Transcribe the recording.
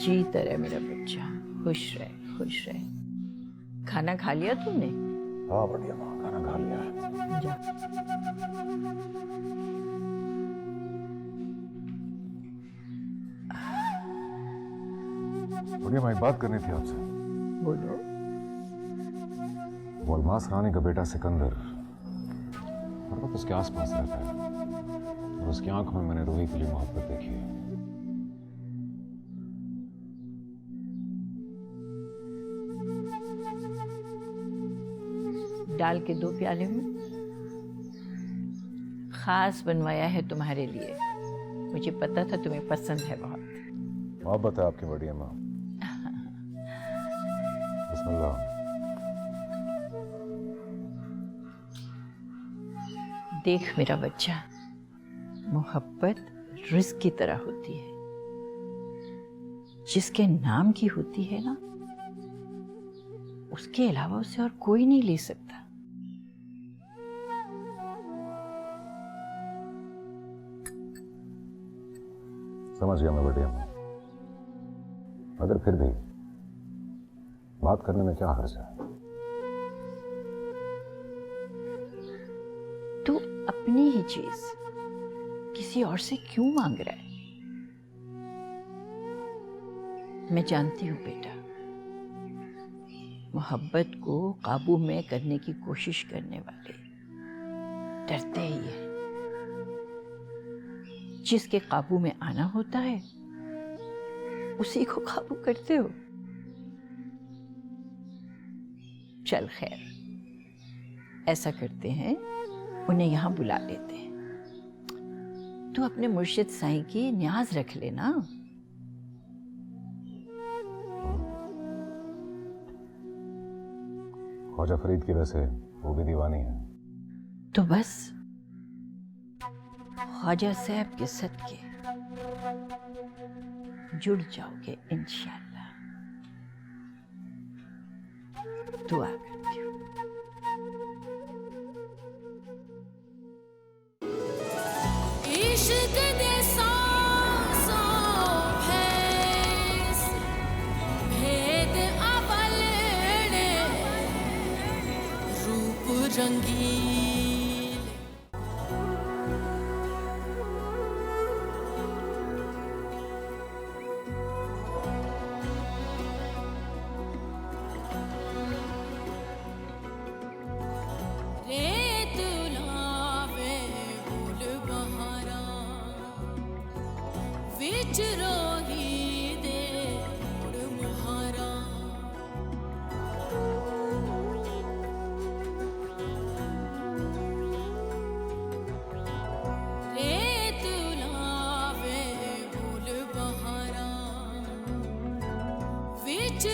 जीता रहे मेरा बच्चा, खुश रहे खुश रहे। खाना खा लिया तुमने? हाँ बढ़िया माँ, खाना खा लिया। जा। बढ़िया माँ, एक बात करनी थी आपसे। बोलो। वो अलमास रानी का बेटा सिकंदर हर वक्त उसके आसपास रहता है और उसकी आंखों में मैंने रूही के लिए मोहब्बत देखी है। डाल के दो प्याले में, खास बनवाया है तुम्हारे लिए। मुझे पता था तुम्हें पसंद है बहुत। मोहब्बत है आपकी बढ़िया माँ। बिस्मिल्लाह। देख मेरा बच्चा, मोहब्बत रिस्क की तरह होती है। जिसके नाम की होती है ना, उसके अलावा उसे और कोई नहीं ले सकता। समझ गया मैं बढ़िया माँ, मगर फिर भी बात करने में क्या हर्ज है? तू अपनी ही चीज किसी और से क्यों मांग रहा है? मैं जानती हूं बेटा, मोहब्बत को काबू में करने की कोशिश करने वाले डरते ही हैं। जिसके काबू में आना होता है उसी को काबू करते हो। चल खैर, ऐसा करते हैं, उन्हें यहां बुला लेते हैं। तू अपने मुर्शिद साईं की न्याज रख लेना। ख्वाजा फरीद की वजह से वो भी दीवानी है। तो बस ख्वाजा साहब के सदके जुड़ जाओगे इंशाअल्लाह। दुआ करती हूँ। इश्क दे सांसों भैंस भेद अवल ने रूप रंगीन। रेत लावे गुल बहारा विच रोही दे मुड़ मुहारा। रेत लावे गुल बहारा विच